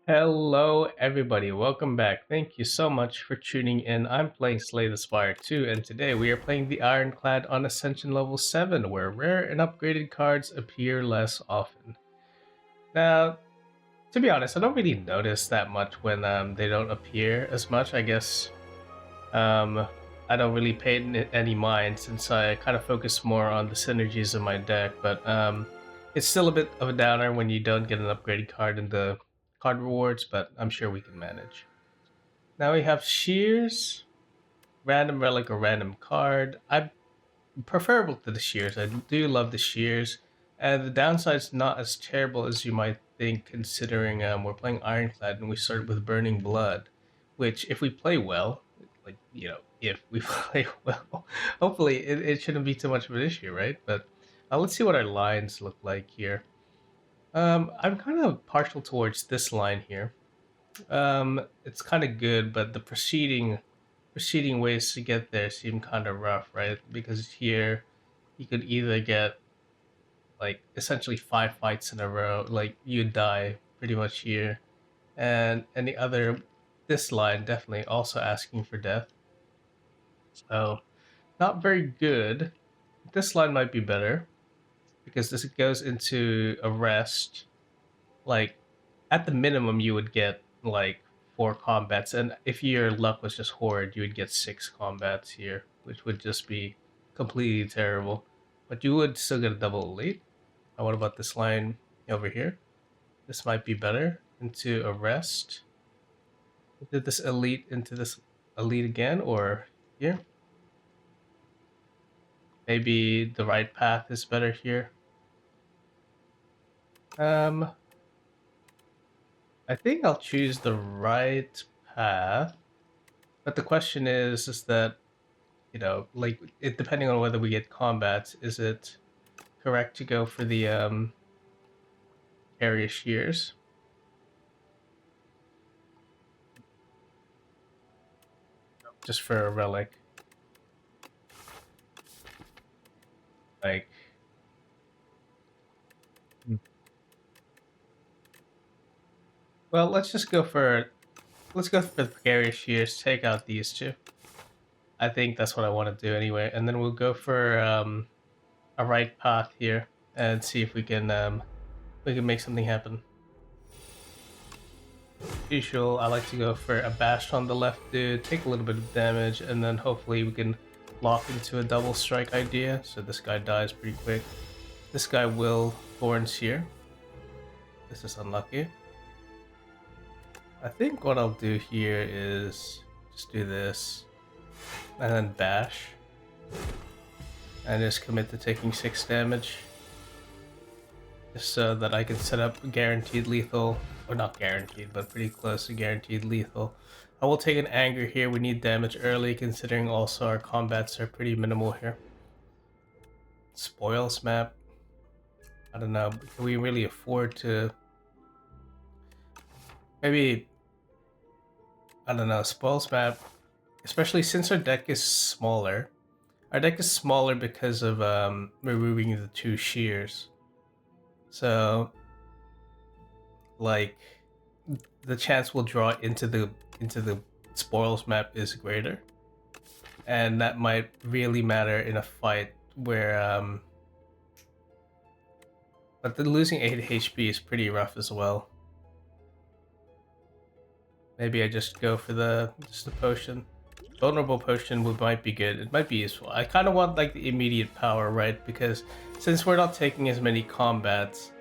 Hello, everybody. Welcome back. Thank you so much for tuning in. I'm playing Slay the Spire 2, and today we are playing the Ironclad on Ascension level 7, where rare and upgraded cards appear less often. Now, to be honest, I don't really notice that much when they don't appear as much. I guess um, I don't really pay any mind since I kind of focus more on the synergies of my deck, but it's still a bit of a downer when you don't get an upgraded card in the card rewards, but I'm sure we can manage. Now we have Shears, random relic or random card. I'm preferable to the Shears. I do love the Shears, and the downside's not as terrible as you might think, considering we're playing Ironclad and we started with Burning Blood, which if we play well, if we play well, hopefully it shouldn't be too much of an issue, right? But let's see what our lines look like here. I'm kind of partial towards this line here. It's kind of good, but the preceding ways to get there seem kind of rough, right? Because here you could either get like essentially 5 fights in a row, like you die pretty much here, and the other, this line definitely also asking for death. So not very good. This line might be better because this goes into a rest. Like at the minimum, you would get like 4 combats, and if your luck was just horrid, you would get 6 combats here, which would just be completely terrible. But you would still get a double elite. Now, what about this line over here? This might be better. Into a rest. Did this elite into this elite again, or here? Maybe the right path is better here. Um, I think I'll choose the right path. But the question is that like it depending on whether we get combats, is it correct to go for the area shears? Just for a relic. Like well, let's go for the area shears, take out these two. I think that's what I want to do anyway. And then we'll go for a right path here and see if we can make something happen. Usual, I like to go for a bash on the left dude, take a little bit of damage, and then hopefully we can lock into a double strike idea. So this guy dies pretty quick. This guy will thorns here. This is unlucky. I think what I'll do here is just do this and then bash and just commit to taking 6 damage. Just so that I can set up guaranteed lethal, or not guaranteed, but pretty close to guaranteed lethal. I will take an anger here. We need damage early, considering also our combats are pretty minimal here. Spoils map. I don't know. Can we really afford to? Maybe. I don't know. Spoils map, especially since our deck is smaller. Our deck is smaller because of removing the 2 shears. So, like, the chance we'll draw into the spoils map is greater, and that might really matter in a fight where but the losing 8 HP is pretty rough as well. Maybe I just go for the potion. Vulnerable potion might be good. It might be useful. I kind of want like the immediate power, right? Because since we're not taking as many combats,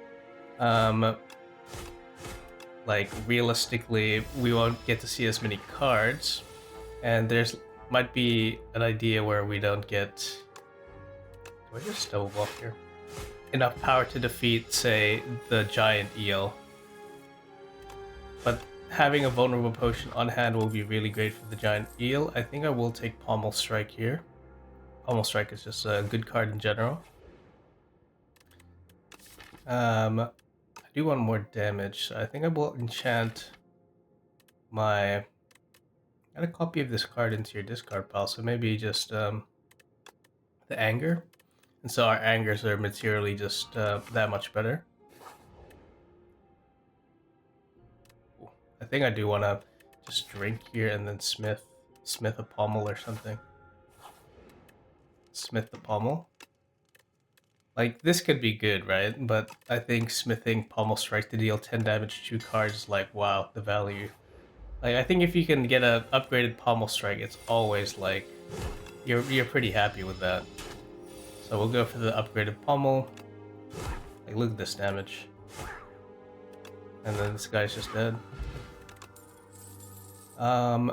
like realistically we won't get to see as many cards, and there's might be an idea where we don't get, do I just double block here, enough power to defeat, say, the giant eel. But having a vulnerable potion on hand will be really great for the giant eel. I think I will take Pommel Strike here. Pommel Strike is just a good card in general. I do want more damage, so I think I will enchant my... Add a copy of this card into your discard pile, so maybe just the anger. And so our angers are materially just that much better. I think I do want to just drink here and then smith a pommel or something. Smith the pommel. Like, this could be good, right? But I think smithing pommel strike to deal 10 damage to 2 cards is like, wow, the value. Like, I think if you can get a upgraded pommel strike, it's always like, you're pretty happy with that. So we'll go for the upgraded pommel. Like, look at this damage. And then this guy's just dead. I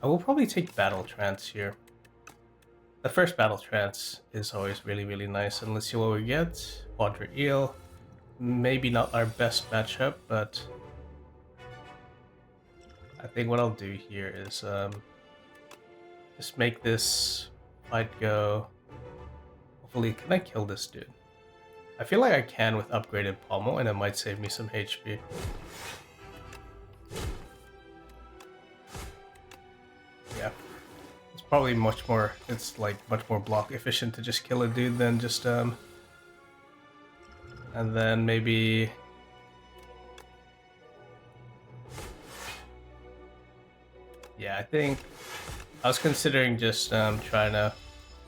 will probably take Battle Trance here. The first Battle Trance is always really, really nice. And let's see what we get. Quadra Eel. Maybe not our best matchup, but I think what I'll do here is just make this fight go. Hopefully, can I kill this dude? I feel like I can with upgraded pommel, and it might save me some HP. Yeah, it's probably much more. It's like much more block efficient to just kill a dude than just and then maybe. Yeah, I think I was considering just trying to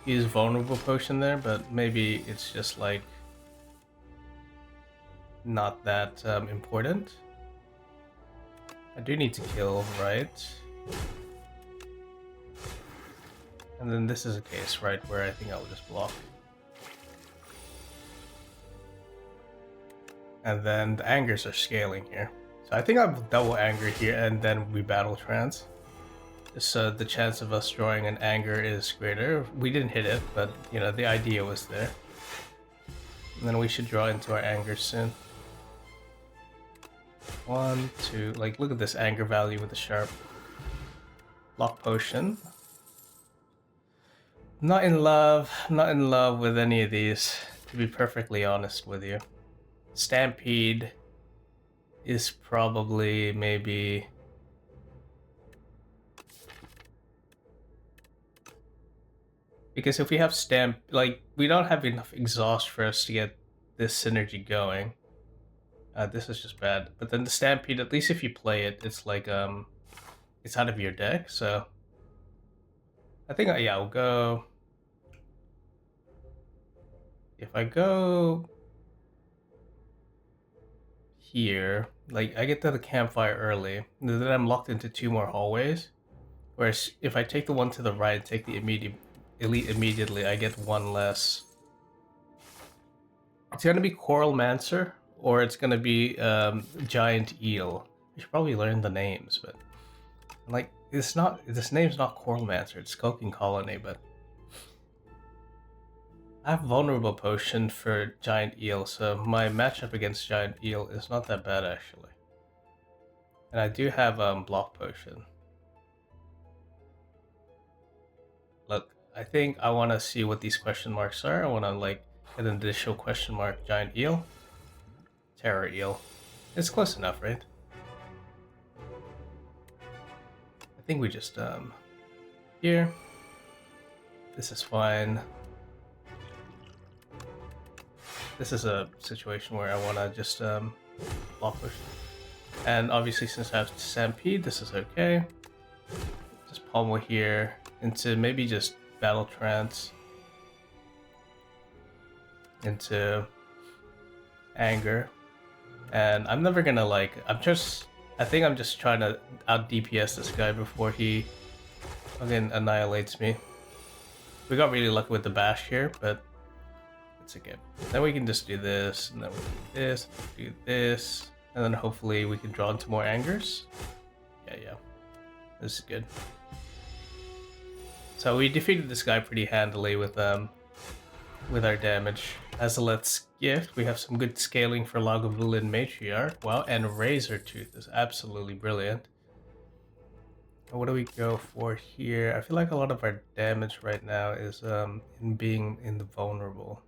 use vulnerable potion there, but maybe it's just like not that important. I do need to kill, right? And then this is a case, right, where I think I'll just block. And then the angers are scaling here. So I think I'll double anger here and then we battle trance. So the chance of us drawing an anger is greater. We didn't hit it, but you know, the idea was there. And then we should draw into our anger soon. 1, 2, like look at this anger value with the sharp. Lock potion. Not in love with any of these, to be perfectly honest with you. Stampede is probably maybe... Because if we have stamp, like, we don't have enough exhaust for us to get this synergy going. This is just bad. But then the Stampede, at least if you play it, it's like, it's out of your deck, so... I think, yeah, I'll go... If I go... here, like, I get to the campfire early, and then I'm locked into 2 more hallways. Whereas, if I take the one to the right and take the elite immediately, I get 1 less. It's gonna be Coral Mancer, or it's gonna be Giant Eel. I should probably learn the names, but like it's not. This name's not Coral Mancer. It's Skulking Colony, but I have Vulnerable Potion for Giant Eel, so my matchup against Giant Eel is not that bad actually. And I do have Block Potion. Look, I think I want to see what these question marks are. I want to like get an additional question mark. Giant Eel. Terror Eel. It's close enough, right? I think we just, here. This is fine. This is a situation where I want to just, block push. And obviously since I have Stampede, this is okay. Just pommel here into maybe just Battle Trance. Into anger. And I'm never gonna like, I think I'm just trying to out DPS this guy before he again annihilates me. We got really lucky with the bash here, but it's okay. Then we can just do this, and then we do this, and then hopefully we can draw into more angers. Yeah. This is good. So we defeated this guy pretty handily with our damage. As a Let's Gift, we have some good scaling for Lagavulin Matriarch. Wow, and Razor Tooth is absolutely brilliant. What do we go for here? I feel like a lot of our damage right now is in being in the vulnerable.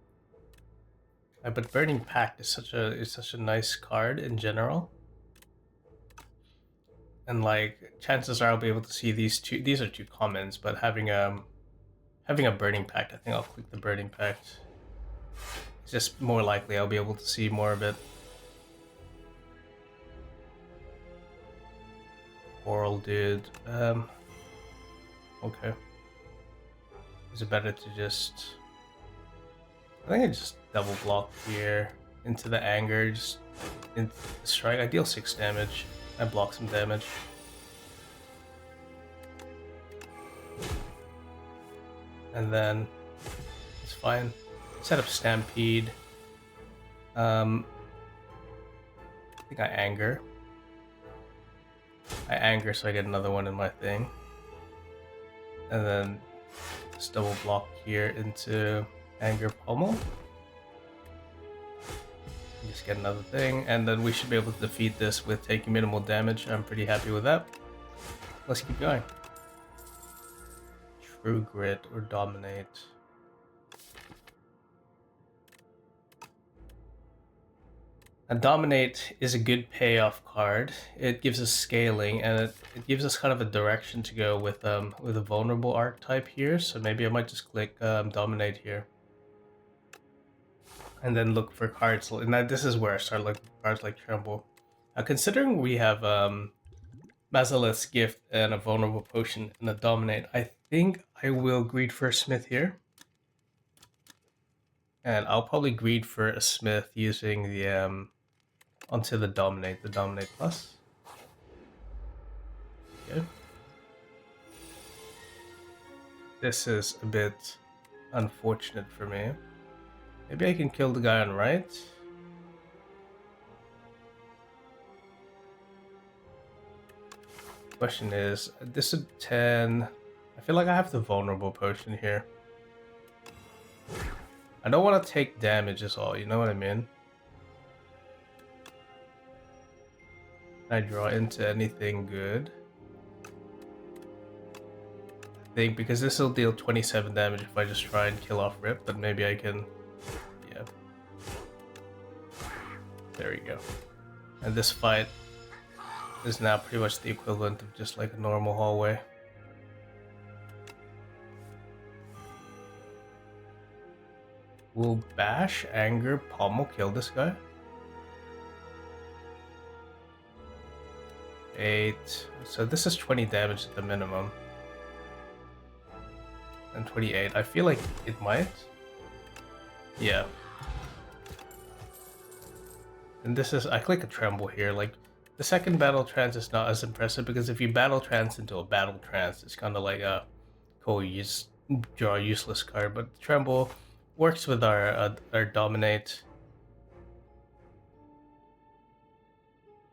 But Burning Pact is such a nice card in general. And like chances are I'll be able to see these two. These are 2 commons, but having a Burning Pact, I think I'll click the Burning Pact. It's just more likely I'll be able to see more of it. Oral dude. Okay. Is it better to just... I think I just double block here into the anger, just into the strike. I deal 6 damage. I block some damage. And then it's fine. Set up Stampede. I think I anger. I anger so I get another one in my thing. And then just double block here into anger pommel. Just get another thing, and then we should be able to defeat this with taking minimal damage. I'm pretty happy with that. Let's keep going. True Grit or Dominate. And Dominate is a good payoff card. It gives us scaling, and it gives us kind of a direction to go with a vulnerable archetype here. So maybe I might just click Dominate here. And then look for cards. And this is where I start looking for cards like Tremble. Considering we have Mazaleth's Gift and a Vulnerable Potion and a Dominate, I think I will greed for a Smith here. And I'll probably greed for a Smith using the onto the Dominate Plus. Okay. This is a bit unfortunate for me. Maybe I can kill the guy on right. Question is, this is 10. I feel like I have the Vulnerable Potion here. I don't want to take damage is all, you know what I mean? Can I draw into anything good? I think because this will deal 27 damage if I just try and kill off Rip, but maybe I can... Yeah. There we go. And this fight is now pretty much the equivalent of just like a normal hallway. Will Bash, Anger, Pommel kill this guy? 8. So this is 20 damage at the minimum. And 28. I feel like it might. Yeah. And this is... I click a Tremble here. Like, the second Battle Trance is not as impressive because if you Battle Trance into a Battle Trance, it's kind of like a... Cool, you just draw a useless card. But Tremble works with our Dominate.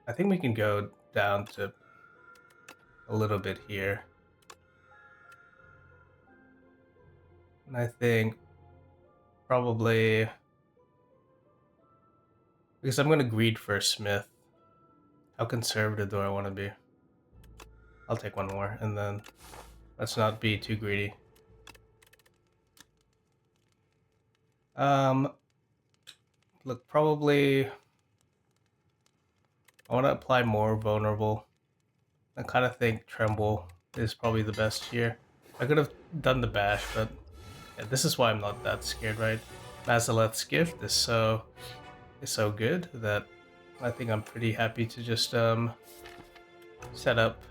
I think we can go down to a little bit here. And I think probably because I'm gonna greed for a Smith. How conservative do I want to be? I'll take one more, and then let's not be too greedy. Look, probably I want to apply more vulnerable. I kind of think Tremble is probably the best here. I could have done the Bash, but yeah, this is why I'm not that scared, right? Mazaleth's Gift is so good that I think I'm pretty happy to just set up.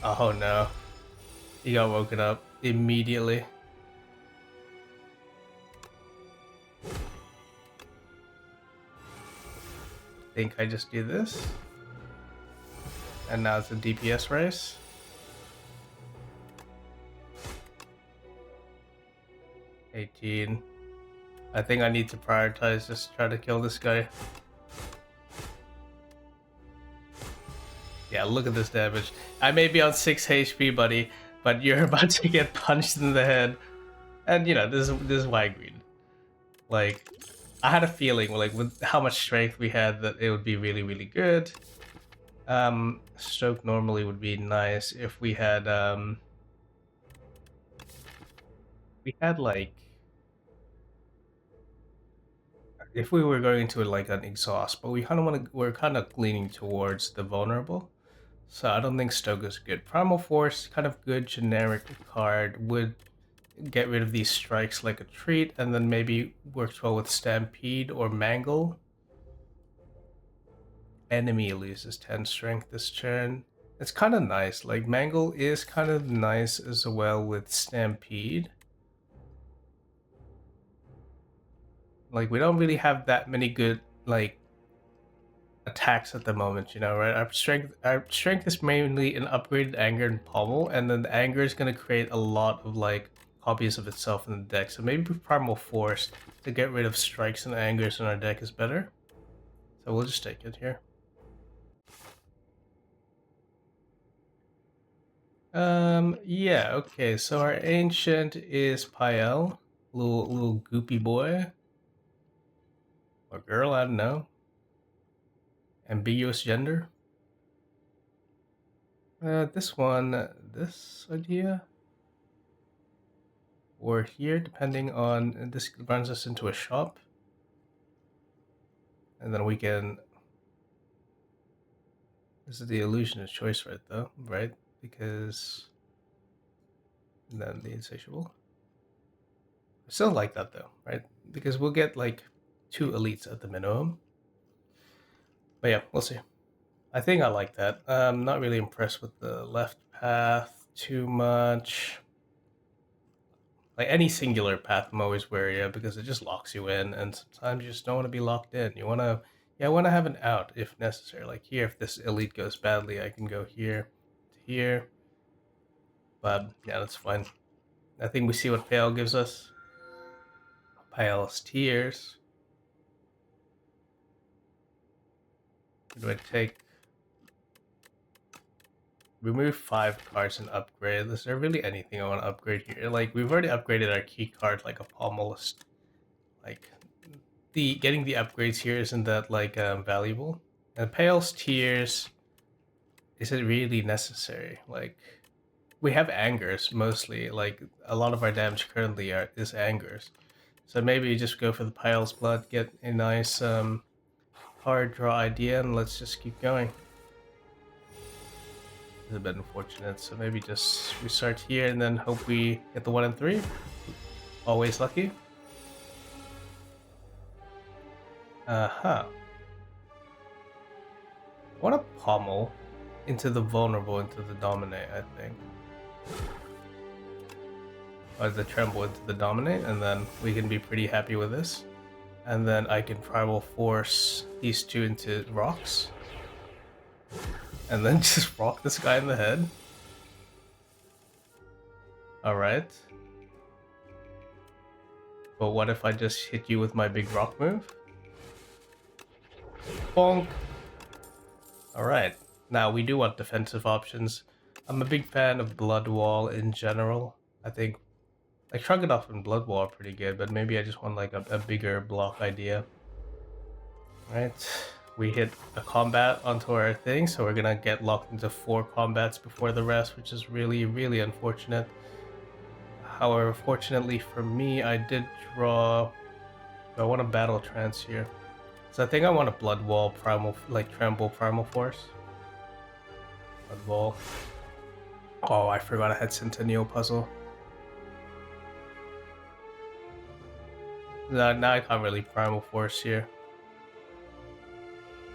Oh no, he got woken up immediately. I think I just do this. And now it's a DPS race. $18. I think I need to prioritize just try to kill this guy. Yeah, look at this damage. I may be on 6 HP, buddy, but you're about to get punched in the head. And you know, this is why I agreed. Like, I had a feeling, like, with how much strength we had, that it would be really, really good. Stroke normally would be nice if we had like, if we were going to like an exhaust, but we're kind of leaning towards the vulnerable. So I don't think Stoke is good. Primal Force, kind of good generic card, would get rid of these strikes like a treat, and then maybe works well with Stampede or Mangle. Enemy loses 10 strength this turn. It's kind of nice. Like, Mangle is kind of nice as well with Stampede. Like, we don't really have that many good, like, attacks at the moment, you know, right? Our strength is mainly an upgraded Anger and Pommel, and then the Anger is going to create a lot of, like, copies of itself in the deck. So maybe Primal Force to get rid of strikes and angers in our deck is better. So we'll just take it here. Yeah, okay, so our ancient is Pael, little goopy boy. Or girl, I don't know. Ambiguous gender. This one, this idea. Or here, depending on, this runs us into a shop. And then we can, this is the illusion of choice right though, right? Because then the insatiable. I still like that though, right? Because we'll get like 2 elites at the minimum. But yeah, we'll see. I think I like that. I'm not really impressed with the left path too much. Like any singular path, I'm always wary of because it just locks you in, and sometimes you just don't want to be locked in. You want to, yeah, I want to have an out if necessary. Like here, if this elite goes badly, I can go here to here. But yeah, that's fine. I think we see what Pale gives us. Pale's Tears. Do I take? Remove 5 cards and upgrade. Is there really anything I want to upgrade here? Like, we've already upgraded our key card like a Pommelist. Like, getting the upgrades here isn't that like valuable. And Pale's Tears, is it really necessary? Like, we have angers mostly. Like, a lot of our damage currently is angers. So maybe you just go for the Pale's Blood, get a nice card draw idea, and let's just keep going. It's a bit unfortunate, so maybe just restart here and then hope we get the 1 and 3. Always lucky. Uh-huh. I want to pommel into the vulnerable, into the dominate, I think. Or the tremble into the dominate, and then we can be pretty happy with this. And then I can primal force these 2 into rocks. And then just rock this guy in the head. Alright. But what if I just hit you with my big rock move? Bonk! Alright. Now we do want defensive options. I'm a big fan of Blood Wall in general. I think like Shrug It Off and Blood Wall are pretty good, but maybe I just want like a bigger block idea. Right. We hit a combat onto our thing, so we're gonna get locked into 4 combats before the rest, which is really, really unfortunate. However, fortunately for me, I did draw. I want a Battle Trance here. So I think I want a Blood Wall Primal, like Tremble Primal Force. Blood Wall. Oh, I forgot I had Centennial Puzzle. Now I can't really Primal Force here.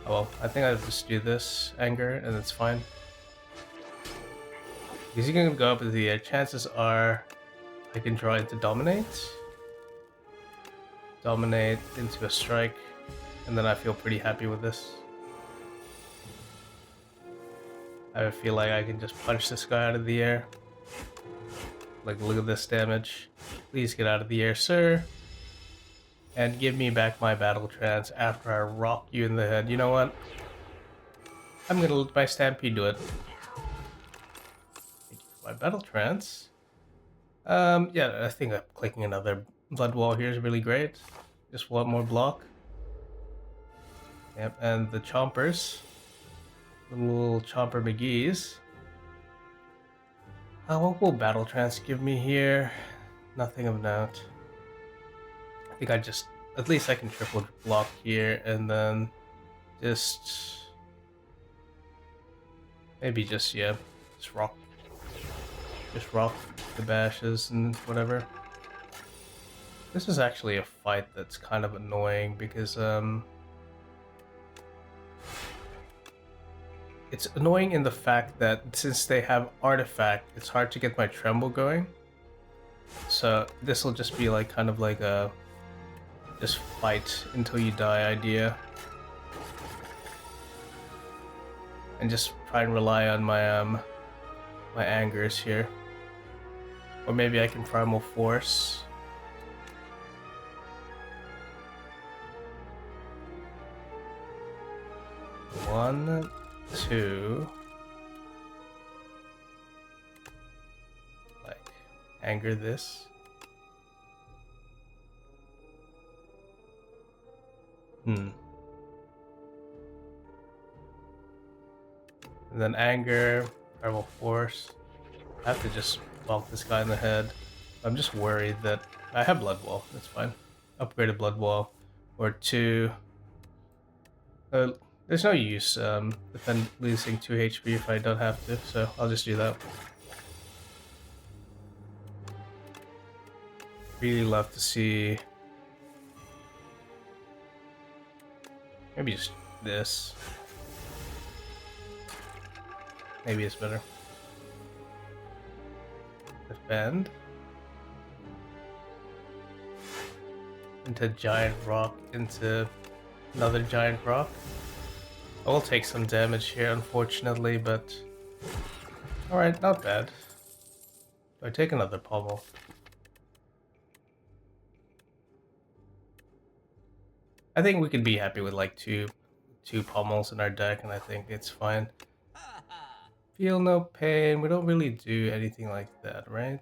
Oh well, I think I'll just do this Anger and it's fine. Because you can go up with the chances are I can draw into Dominate. Dominate into a strike, and then I feel pretty happy with this. I feel like I can just punch this guy out of the air. Like, look at this damage. Please get out of the air, sir. And give me back my Battle Trance after I rock you in the head. You know what? I'm gonna let my Stampede do it. Thank you for my Battle Trance. Yeah, I think clicking another Blood Wall here is really great. Just one more block. Yep, and the Chompers. The little Chomper McGee's. What will Battle Trance give me here? Nothing of note. I think I just, at least I can triple block here and then maybe just, yeah, just rock. Just rock the bashes and whatever. This is actually a fight that's kind of annoying because it's annoying in the fact that since they have artifact, it's hard to get my tremble going. So this will just be like kind of like a just fight until you die idea. And just try and rely on my my angers here. Or maybe I can primal force. One, two. Like anger this. And then anger, primal force. I have to just bonk this guy in the head. I'm just worried that I have blood wall. That's fine. Upgrade a blood wall or two. There's no use defend losing 2 HP if I don't have to, so I'll just do that. Really love to see maybe just this. Maybe it's better. Defend. Into giant rock, into another giant rock. I will take some damage here, unfortunately, but alright, not bad. Do I take another pommel? I think we could be happy with like two pommels in our deck, and I think it's fine. Feel no pain. We don't really do anything like that, right?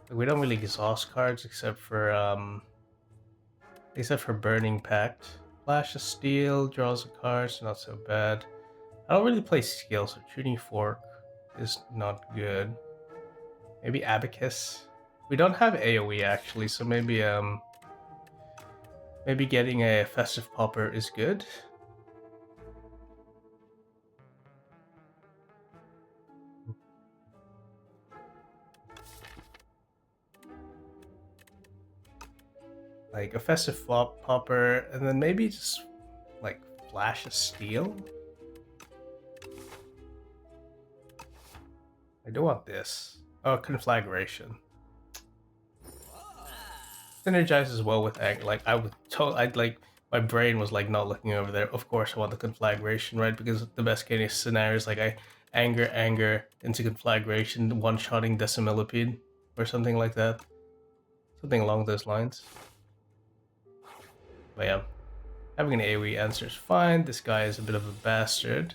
We don't really exhaust cards except for Burning Pact. Flash of Steel draws a card, so not so bad. I don't really play skill, so Tuning Fork is not good. Maybe Abacus. We don't have AoE actually, so maybe maybe getting a Festive Popper is good. Like a Festive Popper, and then maybe just like Flash of Steel. I do want this. Oh, Conflagration. Synergizes well with like I'd like my brain was like not looking over there. Of course, I want the Conflagration, right? Because the best case scenario is like I anger into Conflagration, one-shotting Decimillipede or something like that. Something along those lines. But yeah, having an AoE answer is fine. This guy is a bit of a bastard.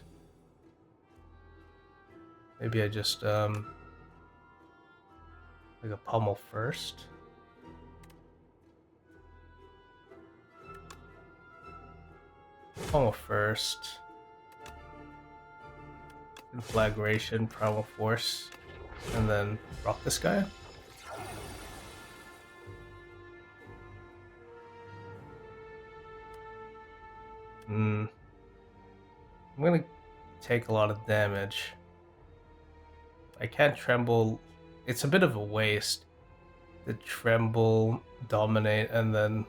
Maybe I just like a pommel first. Pommel first. Conflagration, Primal Force, and then rock this guy. I'm gonna take a lot of damage. I can't tremble. It's a bit of a waste to tremble, dominate, and then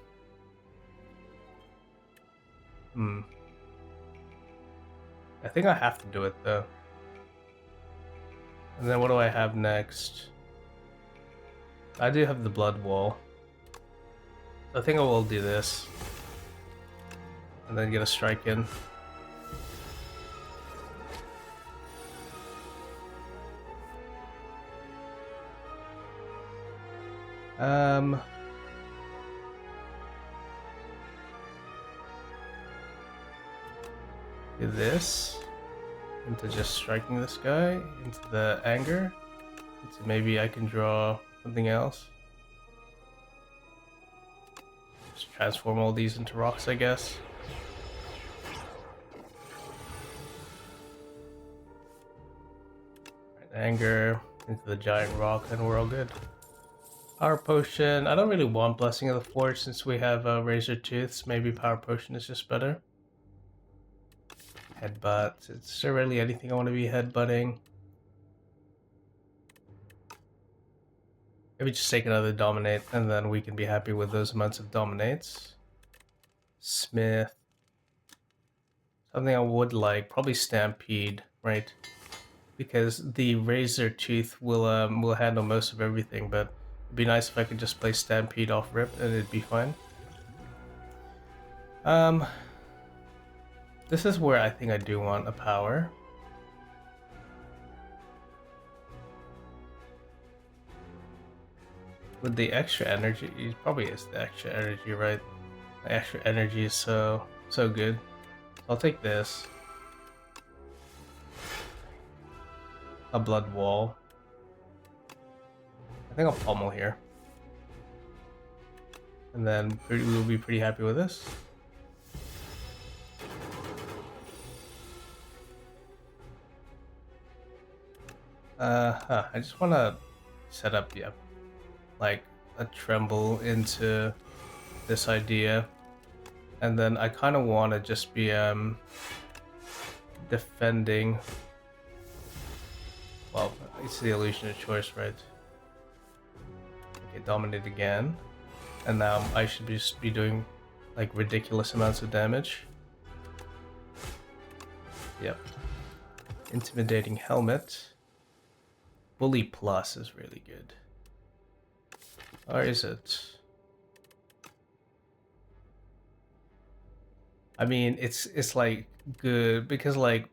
I think I have to do it though. And then what do I have next? I do have the blood wall. I think I will do this. And then get a strike in. Do this into just striking this guy into the anger. So maybe I can draw something else. Just transform all these into rocks, I guess. Anger into the giant rock, and we're all good. Power Potion. I don't really want Blessing of the Forge since we have Razor Tooths. Maybe Power Potion is just better. Headbutt. Is there really anything I want to be headbutting? Maybe just take another dominate, and then we can be happy with those amounts of dominates. Smith. Something I would like, probably Stampede, right? Because the Razor Tooth will handle most of everything, but it'd be nice if I could just play Stampede off rip and it'd be fine. This is where I think I do want a power. With the extra energy, it probably is the extra energy, right? The extra energy is so good. So I'll take this. A Blood Wall. I think I'll pummel here. And then we'll be pretty happy with this. I just want to set up, yeah, like a tremble into this idea. And then I kind of want to just be defending. Well, it's the illusion of choice, right? Okay, dominate again. And now I should just be doing like ridiculous amounts of damage. Yep. Intimidating Helmet. Bully Plus is really good. Or is it? I mean, it's like good because like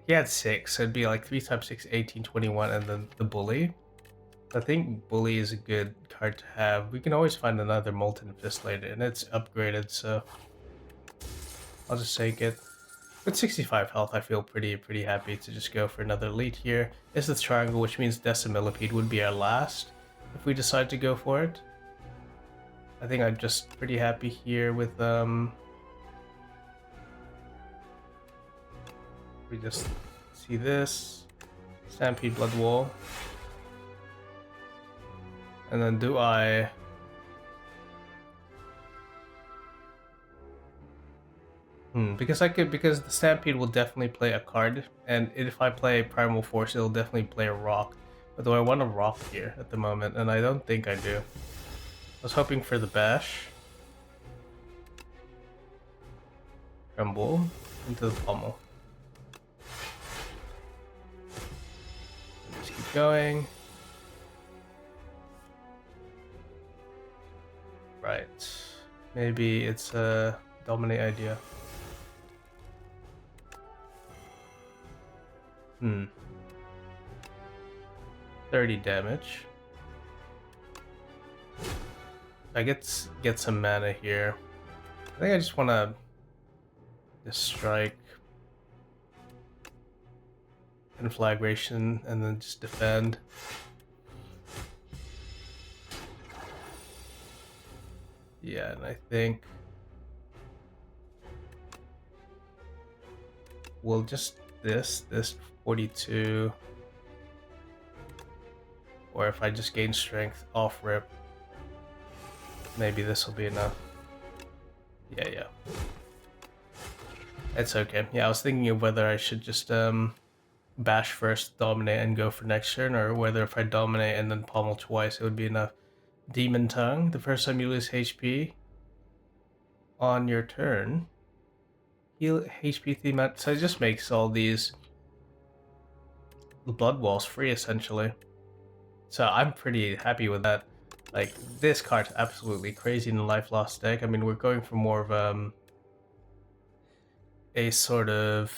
he had 6, so it'd be like 3 times 6, 18, 21, and then the Bully. I think Bully is a good card to have. We can always find another Molten Fist later, and it's upgraded, so I'll just take it. With 65 health, I feel pretty happy to just go for another elite here. It's the triangle, which means Decimillipede would be our last if we decide to go for it. I think I'm just pretty happy here with we just see this Stampede Blood Wall. And then do I because the Stampede will definitely play a card, and if I play Primal Force, it'll definitely play a rock. But do I want a rock here at the moment? And I don't think I do. I was hoping for the bash. Tremble into the pommel. Just keep going. Right. Maybe it's a dominate idea. 30 damage. I get some mana here. I think I just want to just strike Conflagration and then just defend. Yeah, and I think we'll just this 42, or if I just gain strength off rip, maybe this will be enough. Yeah, it's okay. Yeah, I was thinking of whether I should just bash first, dominate, and go for next turn, or whether if I dominate and then pommel twice, it would be enough. Demon Tongue, the first time you lose HP on your turn, heal HP theme out. So it just makes all these Blood Walls free, essentially. So I'm pretty happy with that. Like, this card's absolutely crazy in the Life Lost deck. I mean, we're going for more of a sort of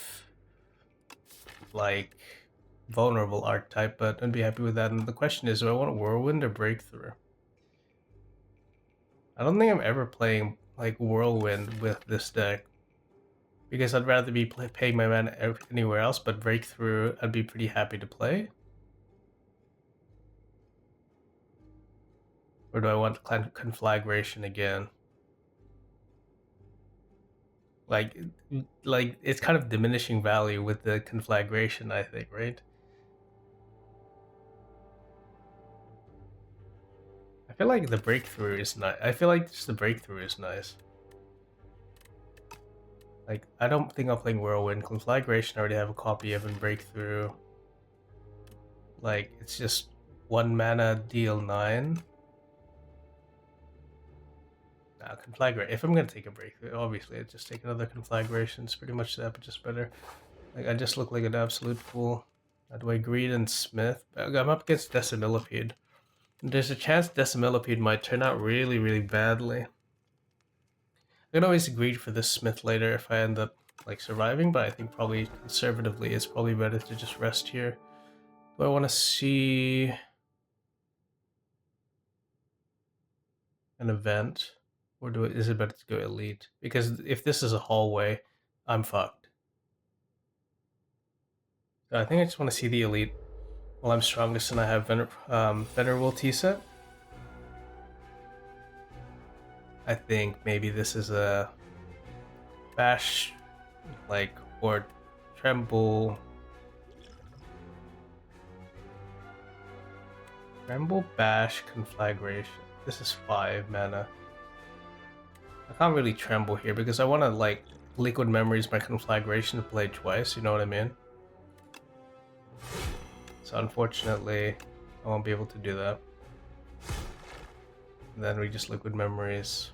like vulnerable archetype, but I'd be happy with that. And the question is, do I want Whirlwind or Breakthrough? I don't think I'm ever playing like Whirlwind with this deck, because I'd rather be paying my mana anywhere else, but Breakthrough I'd be pretty happy to play. Or do I want Conflagration again? Like it's kind of diminishing value with the Conflagration, I think, right? I feel like the Breakthrough is nice. I feel like just the Breakthrough is nice. Like, I don't think I'm playing Whirlwind. Conflagration I already have a copy of, and Breakthrough, like, it's just 1 mana, deal 9. Nah, conflagration. If I'm gonna take a break, obviously I'd just take another conflagration. It's pretty much that, but just better. Like, I just look like an absolute fool. Do I greed and smith? I'm up against Decimillipede. There's a chance Decimillipede might turn out really, really badly. I can always greed for this smith later if I end up like surviving, but I think probably conservatively it's probably better to just rest here. Do I want to see an event, or is it better to go elite? Because if this is a hallway, I'm fucked. So I think I just want to see the elite while I'm strongest and I have Venerable T-set. I think maybe this is a bash, like, or tremble. Tremble, bash, conflagration. This is 5 mana. I can't really tremble here because I want to, like, liquid memories my conflagration to play twice, you know what I mean? So unfortunately, I won't be able to do that. And then we just liquid memories.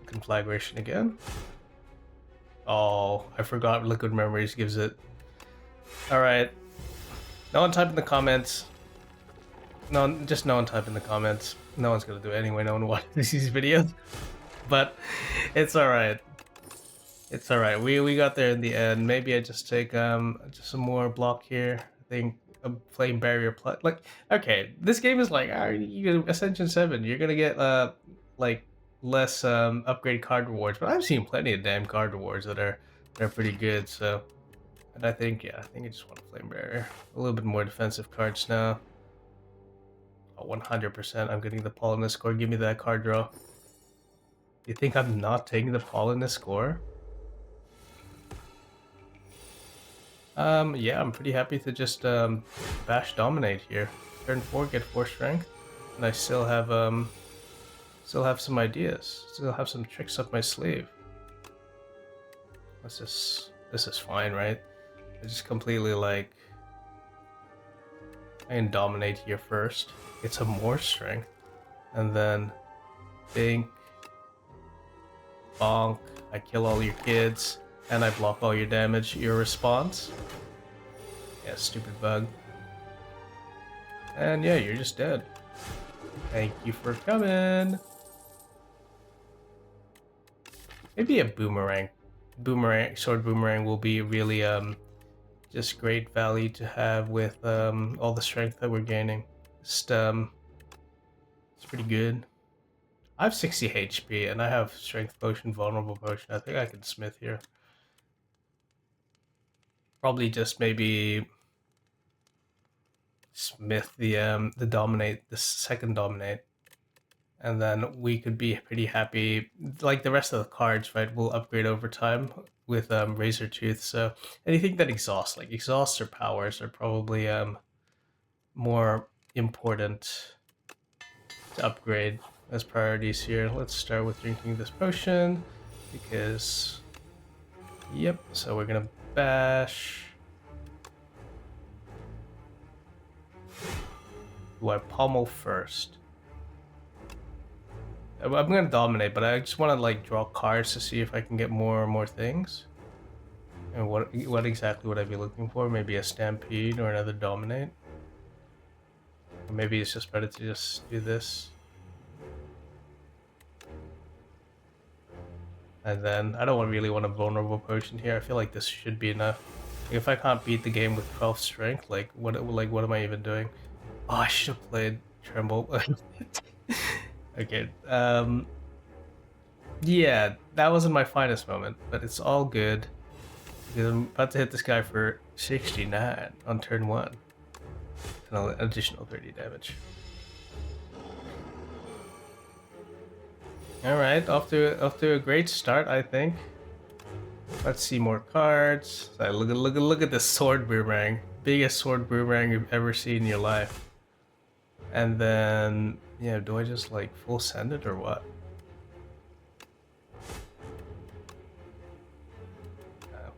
Conflagration again. Oh, I forgot liquid memories gives it. Alright. No one type in the comments. No, just no one type in the comments. No one's gonna do it anyway, no one watches these videos. But it's alright. It's alright. We got there in the end. Maybe I just take just some more block here. I think a flame barrier plus, like, okay, this game is like, you Ascension 7, you're gonna get like less upgrade card rewards, but I've seen plenty of damn card rewards that are pretty good, so. And I think, yeah, I think I just want a flame barrier. A little bit more defensive cards now. Oh, 100% I'm getting the Pollinus score. Give me that card draw. You think I'm not taking the Pollinus score? Yeah, I'm pretty happy to just bash dominate here. Turn 4, get 4 strength, and I still have some ideas. Still have some tricks up my sleeve. This is fine, right? I just completely, like, I can dominate here first, get some more strength, and then think, bonk, I kill all your kids, and I block all your damage, your response. Yeah, stupid bug. And yeah, you're just dead. Thank you for coming. Maybe a boomerang. Sword boomerang will be really just great value to have with all the strength that we're gaining. Just it's pretty good. I have 60 HP and I have strength potion, vulnerable potion. I think I can smith here. Probably just maybe smith the dominate, the second dominate, and then we could be pretty happy. Like the rest of the cards, right, will upgrade over time with Razor Tooth. So anything that exhausts, like exhausts or powers, are probably more important to upgrade as priorities here. Let's start with drinking this potion because, yep. So we're gonna bash. Do I pommel first? I'm gonna dominate, but I just want to like draw cards to see if I can get more things. And what exactly would I be looking for? Maybe a stampede or another dominate. Or maybe it's just better to just do this. And then I don't really want a vulnerable potion here. I feel like this should be enough. If I can't beat the game with 12 strength, like what am I even doing? Oh, I should have played Tremble. Okay. Yeah, that wasn't my finest moment, but it's all good because I'm about to hit this guy for 69 on turn 1 and an additional 30 damage. All right, off to a great start, I think. Let's see more cards. So look at this sword boomerang, biggest sword boomerang you've ever seen in your life. And then, yeah, do I just like full send it or what? No.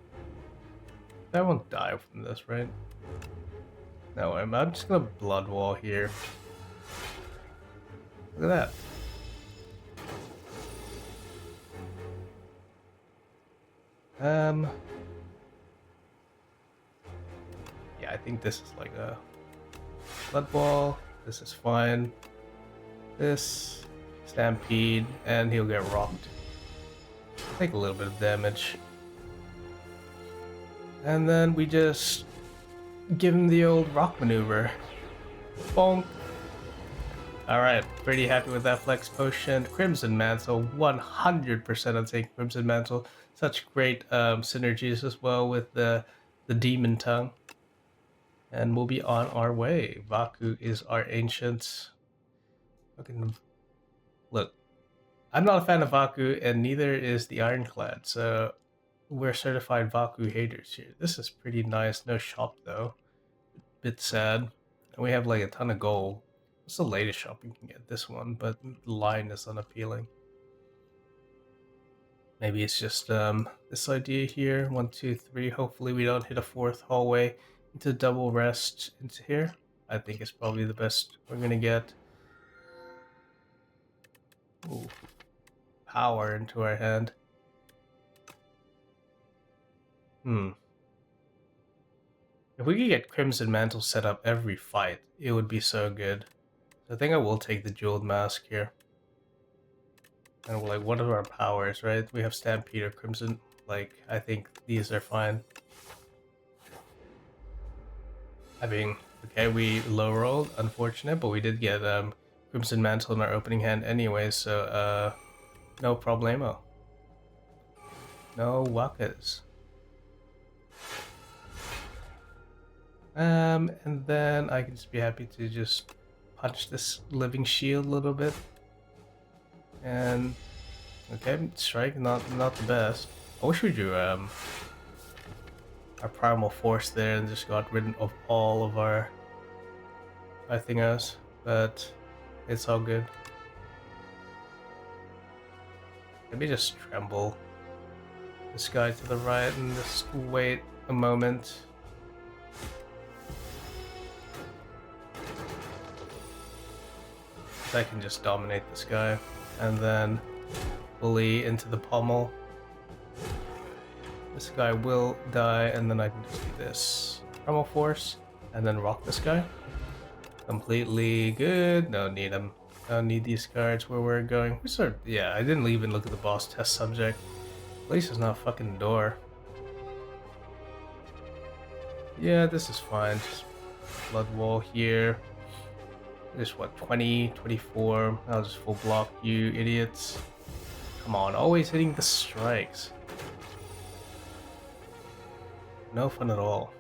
I won't die from this, right? No, I'm just gonna blood wall here. Look at that. Yeah, I think this is like a blood wall. This is fine. This stampede, and he'll get rocked. Take a little bit of damage, and then we just give him the old rock maneuver. Bonk. Alright, pretty happy with that flex potion. Crimson Mantle, 100% on taking Crimson Mantle. Such great synergies as well with the Demon Tongue. And we'll be on our way. Vaku is our ancient. Fucking look, I'm not a fan of Vaku, and neither is the Ironclad, so we're certified Vaku haters here. This is pretty nice. No shop though. Bit sad. And we have like a ton of gold. What's the latest shop you can get? This one, but the line is unappealing. Maybe it's just this idea here. 1, 2, 3. Hopefully we don't hit a fourth hallway into double rest into here. I think it's probably the best we're gonna get. Ooh. Power into our hand. If we could get Crimson Mantle set up every fight, it would be so good. So I think I will take the Jeweled Mask here. And we're like, what are our powers, right? We have Stampede or Crimson. Like, I think these are fine. I mean, okay, we low rolled, unfortunate, but we did get Crimson Mantle in our opening hand anyway, so no problemo. No wakas. And then I can just be happy to just punch this living shield a little bit. And okay, strike, not the best. I wish we drew our primal force there and just got rid of all of our thingos, but it's all good. Maybe just tremble this guy to the right and just wait a moment. I can just dominate this guy and then bully into the pommel. This guy will die, and then I can just do this primal force and then rock this guy. Completely good. No need him. Don't need these cards where we're going. Yeah, I didn't even look at the boss test subject. At least it's not a fucking door. Yeah, this is fine. Just blood wall here. Just what, 20, 24. I'll just full block you idiots. Come on, always hitting the strikes. No fun at all.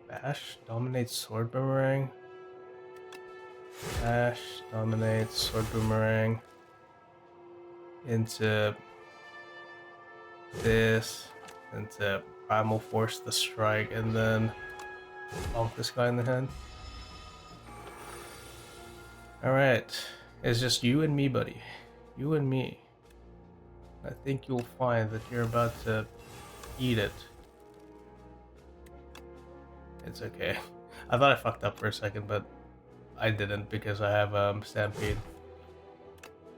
Bash dominates sword boomerang. Bash dominates sword boomerang. Into this. Into primal force the strike, and then bonk this guy in the head. Alright. It's just you and me, buddy. You and me. I think you'll find that you're about to eat it. It's okay. I thought I fucked up for a second, but I didn't because I have Stampede.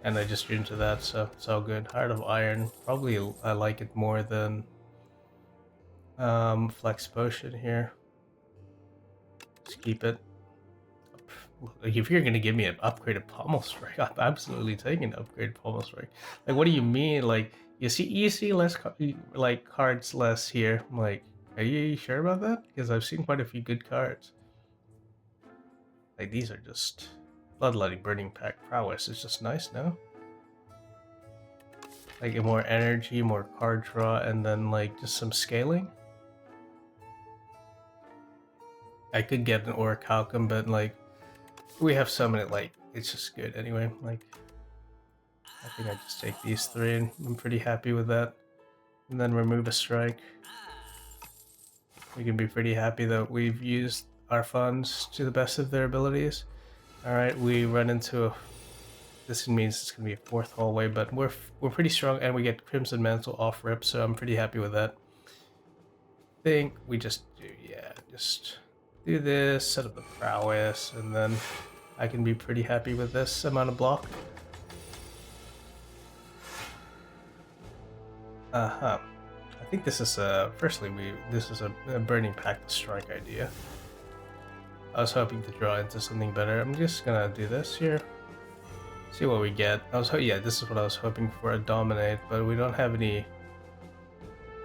And I just drew into that, so it's all good. Heart of Iron. Probably I like it more than Flex Potion here. Just keep it. Like, if you're gonna give me an upgraded pommel strike, I'm absolutely taking an upgraded pommel strike. Like, what do you mean? Like, you see less like cards less here. I'm like, are you sure about that? Because I've seen quite a few good cards. Like, these are just Bloodletting, Burning Pack, Prowess. It's just nice, no? Like, more energy, more card draw, and then like just some scaling. I could get an Orichalcum, but like, we have so many, like, it's just good anyway. Like, I think I just take these three, and I'm pretty happy with that. And then remove a strike. We can be pretty happy that we've used our funds to the best of their abilities. Alright, we run into a... This means it's going to be a fourth hallway, but we're pretty strong, and we get Crimson Mantle off rip, so I'm pretty happy with that. think we just do, yeah, just do this, set up the prowess, and then I can be pretty happy with this amount of block. Uh-huh. I think this is firstly this is a burning pact to strike idea. I was hoping to draw into something better. I'm just gonna do this here. See what we get. Yeah, this is what I was hoping for, a dominate, but we don't have any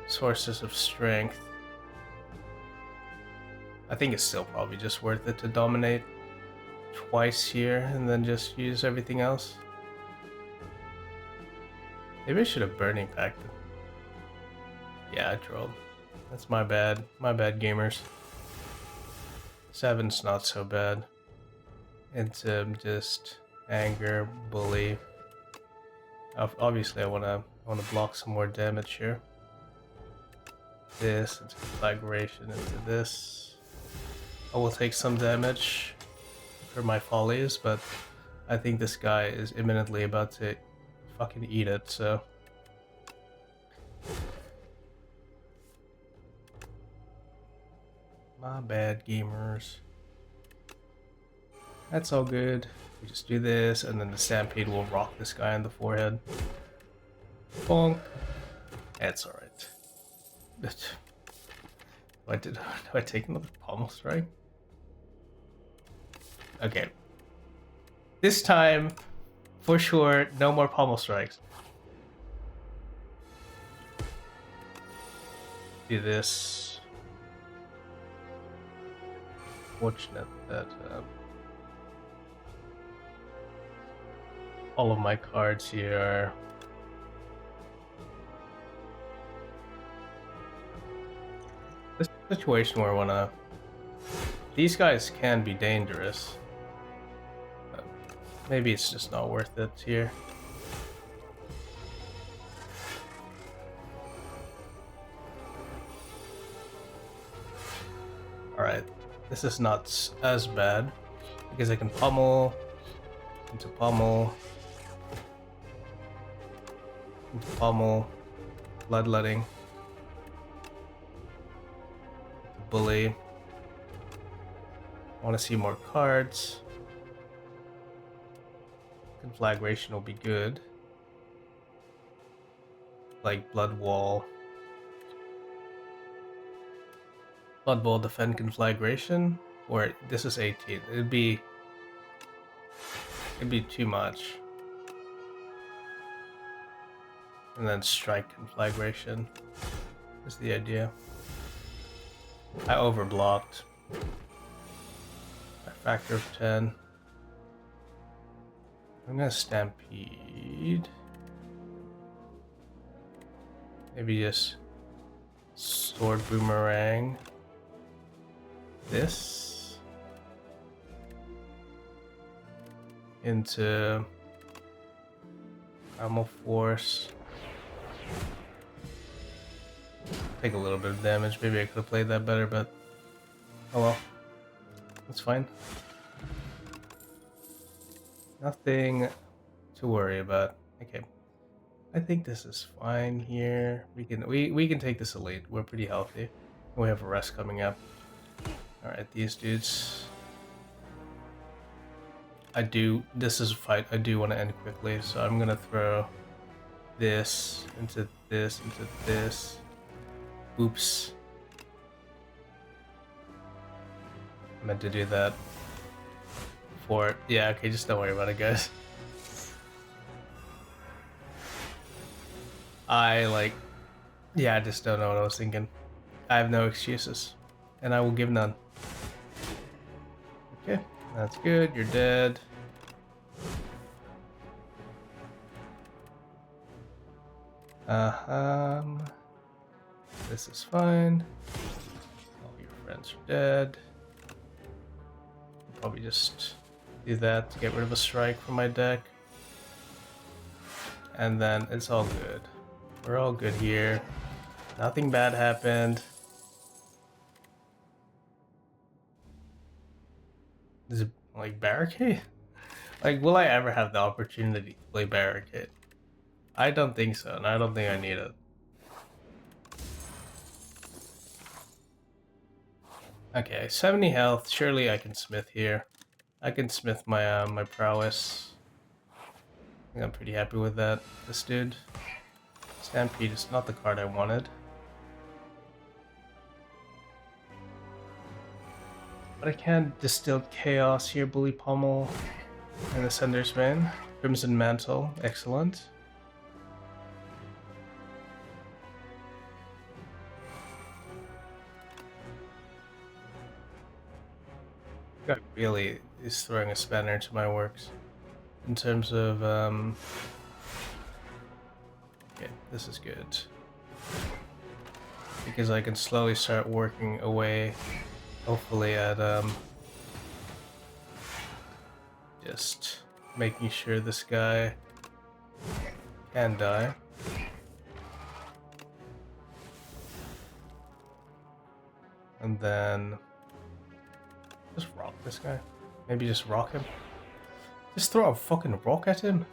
sources of strength. I think it's still probably just worth it to dominate twice here and then just use everything else. Maybe I should have burning pacted. Yeah, I trolled. That's my bad. My bad, gamers. 7's not so bad. It's just anger, bully. Obviously, I wanna block some more damage here. This into conflagration into this. I will take some damage for my follies, but I think this guy is imminently about to fucking eat it, so. My bad, gamers. That's all good. We just do this, and then the Stampede will rock this guy in the forehead. Bonk. That's alright. Do I take another pommel strike? Okay. This time, for sure, no more pommel strikes. Do this. Fortunate that all of my cards here are this situation where these guys can be dangerous. Maybe it's just not worth it here. Alright, this is not as bad because I can pummel into pummel into pummel, bloodletting, bully. I want to see more cards. Conflagration will be good. Like Blood Wall. Blood Bowl defend conflagration, or this is 18. It'd be too much. And then strike conflagration is the idea. I overblocked. A factor of 10. I'm gonna stampede. Maybe just sword boomerang. This into Primal Force. Take a little bit of damage. Maybe I could have played that better, but oh well. That's fine. Nothing to worry about. Okay. I think this is fine here. We can take this elite. We're pretty healthy. We have a rest coming up. Alright, these dudes. This is a fight I do want to end quickly, so I'm gonna throw this into this into this. Oops. I meant to do that before. Yeah, okay, just don't worry about it, guys. I just don't know what I was thinking. I have no excuses, and I will give none. Okay, that's good. You're dead. This is fine. All your friends are dead. I'll probably just do that to get rid of a strike from my deck. And then it's all good. We're all good here. Nothing bad happened. Is it like barricade? Like, will I ever have the opportunity to play barricade? I don't think so, and I don't think I need it. Okay, 70 health. Surely I can smith here. I can smith my my prowess. I think I'm pretty happy with that. This dude. Stampede is not the card I wanted. But I can Distilled Chaos here, Bully Pommel, and Ascender's Vein. Crimson Mantle, excellent. Guy really is throwing a spanner into my works. In terms of, okay, this is good. Because I can slowly start working away, hopefully at, just making sure this guy can die. And then just rock this guy. Maybe just rock him. Just throw a fucking rock at him.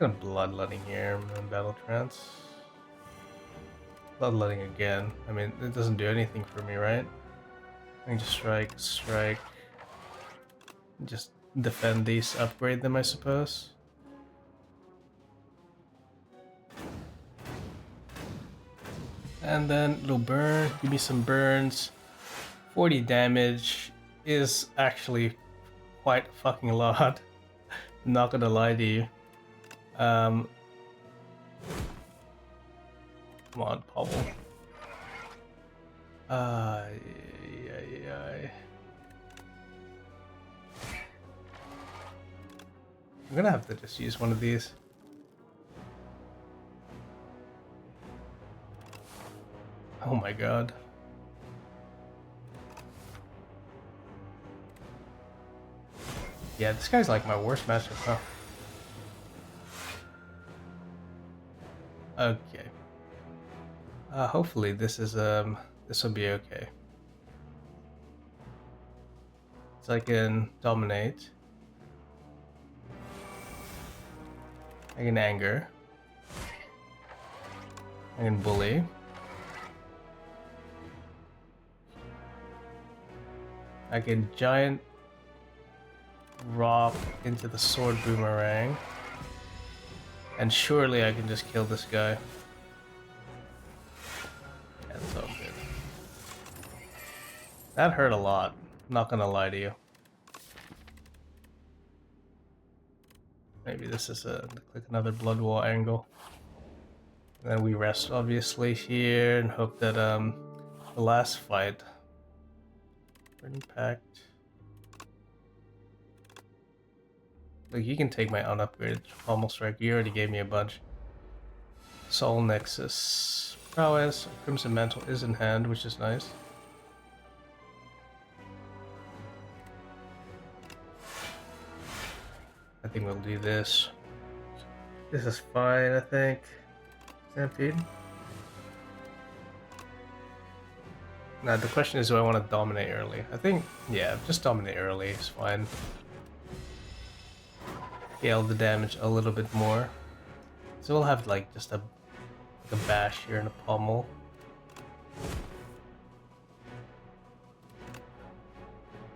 I'm gonna bloodletting here in battle trance. Bloodletting again. I mean, it doesn't do anything for me, right? I can just strike. Just defend these, upgrade them, I suppose. And then little burn, give me some burns. 40 damage is actually quite fucking a lot. Not gonna lie to you. Come on, Pobble. I'm gonna have to just use one of these. Oh my god. Yeah, this guy's like my worst matchup, huh? Okay. Hopefully this is this will be okay. So I can dominate. I can anger. I can bully. I can giant drop into the sword boomerang. And surely I can just kill this guy. That's all good. That hurt a lot, not gonna lie to you. Maybe this is like another Blood Wall angle. And then we rest obviously here and hope that the last fight. Impact. Like, you can take my unupgraded Pommel Strike. You already gave me a bunch. Soul Nexus. Prowess. Crimson Mantle is in hand, which is nice. I think we'll do this. This is fine, I think. Stampede. Now the question is, do I want to dominate early? I think, yeah, just dominate early is fine. Scale the damage a little bit more. So we'll have like just a bash here and a pommel.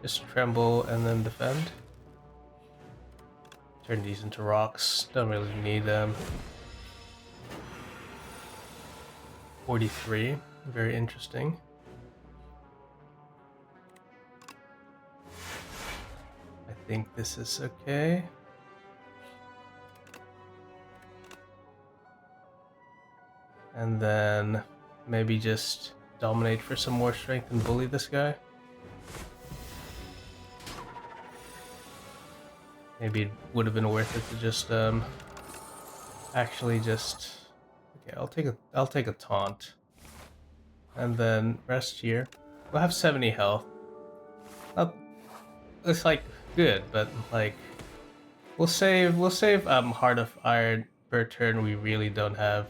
Just tremble and then defend. Turn these into rocks. Don't really need them. 43. Very interesting. I think this is okay. And then maybe just dominate for some more strength and bully this guy. Maybe it would have been worth it to just actually just, okay, I'll take a taunt. And then rest here. We'll have 70 health. Not, it's like good, but like we'll save Heart of Iron per turn. We really don't have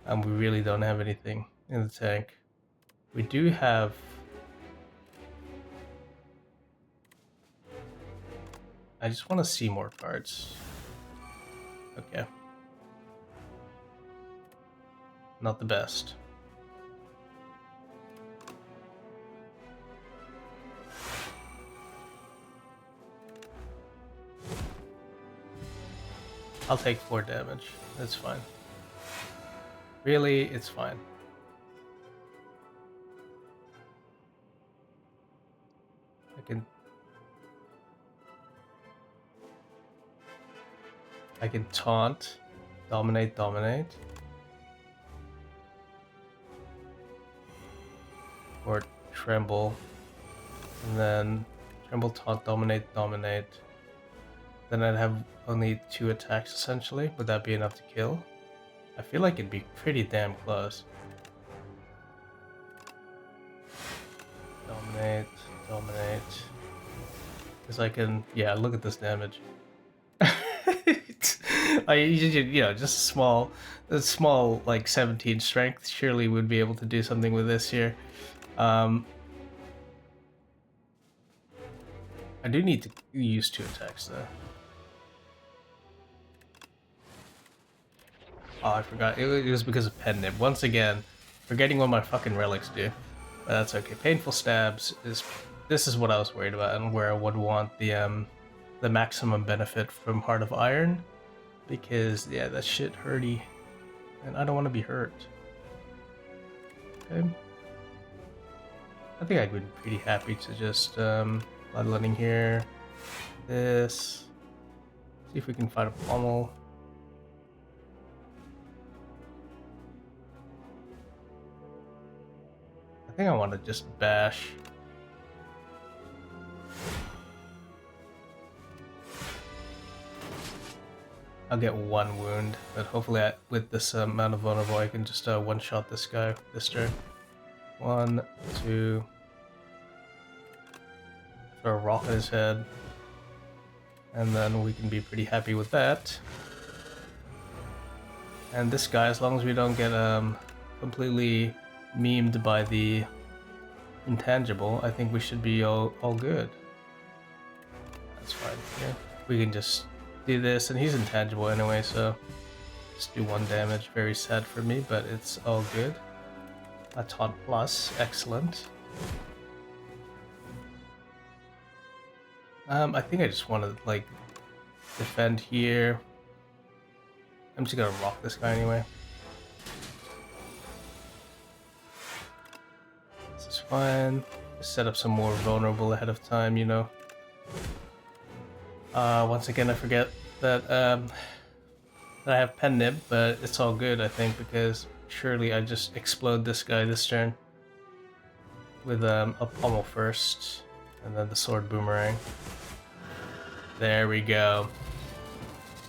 anything in the tank. We do have I just want to see more cards. Okay. not the best. I'll take 4 damage. That's fine. Really, it's fine. I can taunt, dominate, or tremble, and then tremble, taunt, dominate. Then I'd have only 2 attacks essentially. Would that be enough to kill? I feel like it'd be pretty damn close. Dominate. Because I can, yeah, look at this damage. You know, just a small like 17 strength surely would be able to do something with this here. I do need to use 2 attacks though. Oh, I forgot. It was because of pen nib. Once again, forgetting what my fucking relics do. But that's okay. Painful stabs is. This is what I was worried about, and where I would want the maximum benefit from Heart of Iron, because yeah, that shit hurty, and I don't want to be hurt. Okay. I think I'd be pretty happy to just bloodletting here. This. See if we can find a pommel. I think I want to just bash. I'll get 1 wound, but hopefully with this amount of vulnerable I can just one-shot this guy this turn. 1, 2. Throw a rock at his head. And then we can be pretty happy with that. And this guy, as long as we don't get completely memed by the intangible, I think we should be all good. That's fine. Yeah, we can just do this, and he's intangible anyway, so just do 1 damage. Very sad for me, but it's all good. A taunt plus, excellent. I think I just want to like defend here. I'm just gonna rock this guy anyway. This is fine. Just set up some more vulnerable ahead of time, you know. Once again, I forget that that I have pen nib, but it's all good, I think, because surely I just explode this guy this turn with a pommel first, and then the sword boomerang. There we go.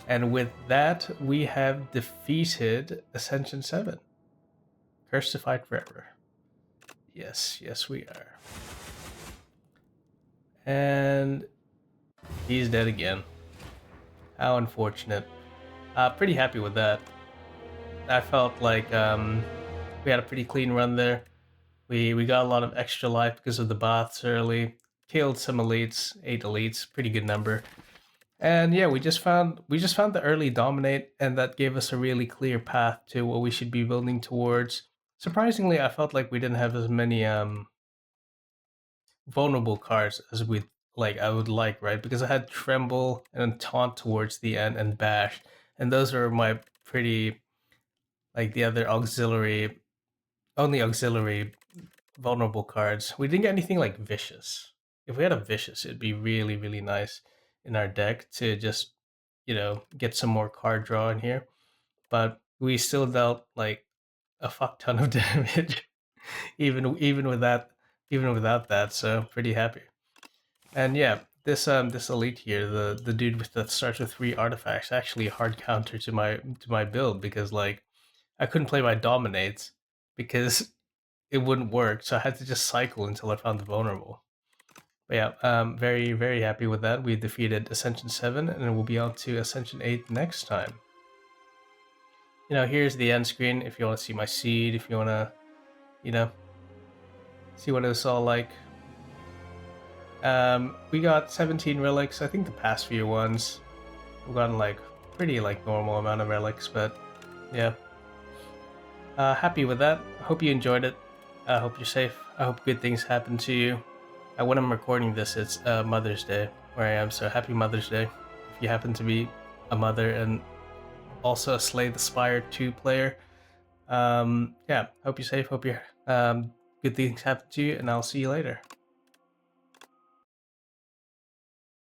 And with that, we have defeated Ascension 7. Cursed to fight forever. Yes, we are. And he's dead again. How unfortunate. Pretty happy with that. I felt like we had a pretty clean run there. We got a lot of extra life because of the baths early. Killed some elites, 8 elites, pretty good number. And yeah, we just found the early dominate, and that gave us a really clear path to what we should be building towards. Surprisingly, I felt like we didn't have as many vulnerable cards as I would like, right? Because I had Tremble and Taunt towards the end and Bash, and those are my pretty like the other only auxiliary vulnerable cards. We didn't get anything like Vicious. If we had a Vicious, it'd be really, really nice in our deck to just, you know, get some more card draw in here. But we still dealt like a fuck ton of damage, even without that. So pretty happy. And yeah, this elite here, the dude that starts with 3 artifacts, actually a hard counter to my build, because like I couldn't play my dominates because it wouldn't work, so I had to just cycle until I found the vulnerable. But yeah, very, very happy with that. We defeated Ascension 7, and we'll be on to Ascension 8 next time. You know, here's the end screen if you want to see my seed, if you want to, you know, see what it's all like. We got 17 relics. I think the past few ones we've gotten like pretty like normal amount of relics, but yeah. Happy with that. I hope you enjoyed it. I hope you're safe. I hope good things happen to you. When I'm recording this, it's Mother's Day where I am, so happy Mother's Day. If you happen to be a mother and also a Slay the Spire 2 player, yeah, hope you're safe. Hope you're good things happen to you, and I'll see you later.